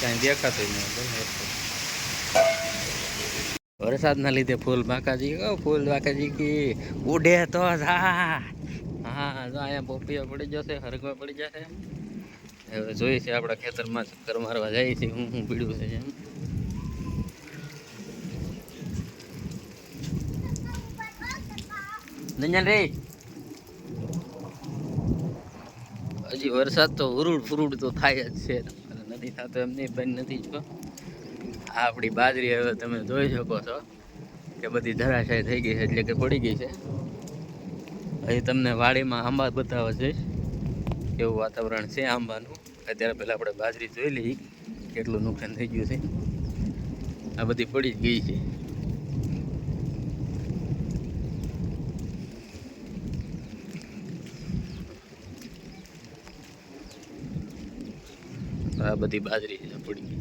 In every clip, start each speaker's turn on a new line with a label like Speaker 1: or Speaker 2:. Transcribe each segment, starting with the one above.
Speaker 1: કાંઈ દેખાતું નહીં. વરસાદના લીધે ફૂલ બાકાજી ફૂલ બાકાજી કી ઉડે તો હા હા જો અહીંયા પોપીઓ પડી જશે, હરગવા પડી જશે. હવે જોઈએ છે આપણા ખેતરમાં ચક્કર મારવા જાય છે, હું પીડ્યું છે એમ. નંજન રે હજી વરસાદ તો ઉરુડ ફુરુડ તો થાય જ છે, નથી થતો એમની બંધ નથી. જો આ આપણી બાજરી હવે તમે જોઈ શકો છો કે બધી ધરાશાય થઈ ગઈ છે, એટલે કે પડી ગઈ છે. અહીં તમને વાડીમાં આંબા બતાવવા જઈશ કેવું વાતાવરણ છે આંબાનું. અત્યારે પહેલાં આપણે બાજરી જોઈ લઈએ કેટલું નુકસાન થઈ ગયું છે. આ બધી પડી જ ગઈ છે. આ બધી બાજરી પડી ગઈ.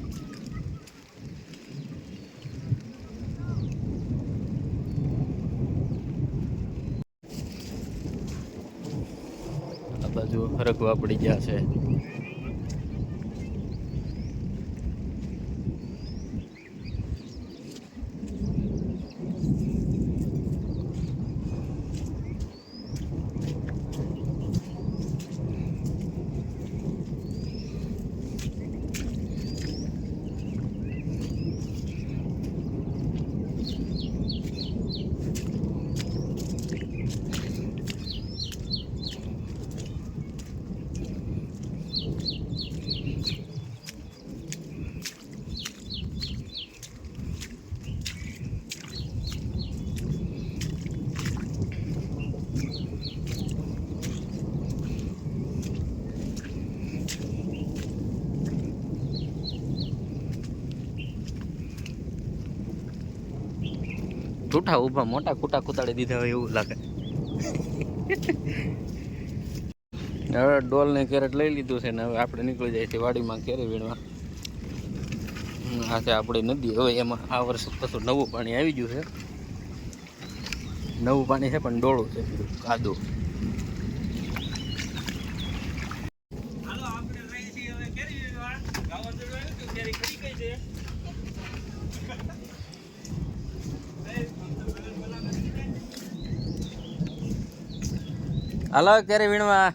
Speaker 1: આ બાજુ હરગવા પડી ગયા છે. ઠૂઠા ઊભા મોટા કૂટા કૂતાડી દીધા હોય એવું લાગે. હવે ડોલ ને કેરેટ લઈ લીધું છે ને હવે આપણે નીકળી જાય છે વાડીમાં કેરી વીણવા. આ છે આપણી નદી. હવે એમાં આ વર્ષ પાછું નવું પાણી આવી ગયું છે. નવું પાણી છે પણ ડોળું છે, કાદુ. હાલો કેરી વીણવા.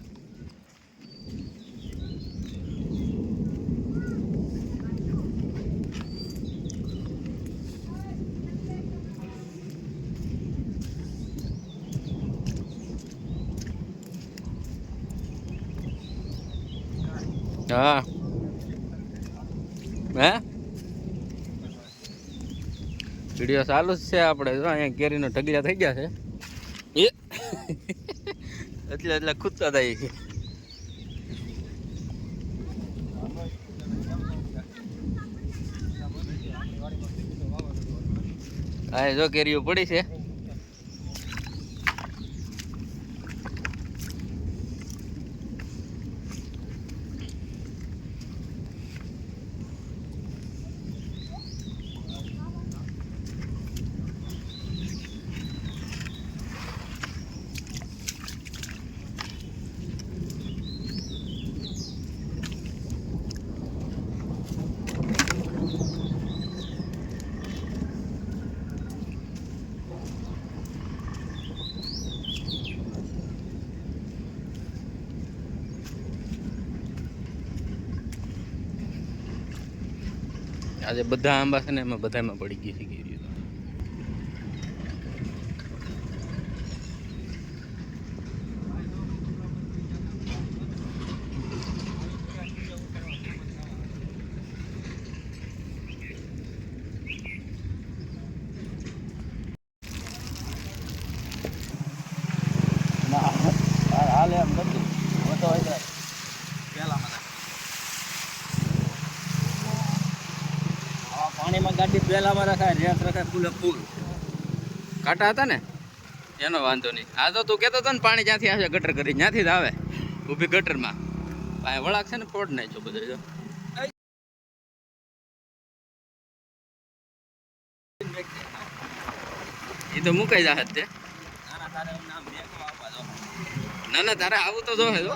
Speaker 1: હા હે વિડીયો ચાલુ જ છે આપણે. જો અહીંયા કેરીનો ઢગલા થઈ ગયા છે એ એટલે ખૂદતા થાય છે. હા જો કેરીઓ પડી છે. આજે બધા આંબા છે ને એમાં બધામાં પડી ગઈ છે કેરીઓ. હાલે એમ નથી વધો હોય પેલા પાણીમાં ગાડી પહેલામાં રખાય, રેત રખાય ફૂલે ફૂલ. કાંટા હતા ને એનો વાંધો નહીં. આ તો તું કહેતો હતો ને પાણી જ્યાંથી આવે ગટર કરી ત્યાંથી જ આવે ઊભી ગટરમાં. વળાક છે ને ફોડ નાખ્યો બધો. જો એ તો મુકાઈ જાહે તે. ના ના તારે આવું તો જો હે જો.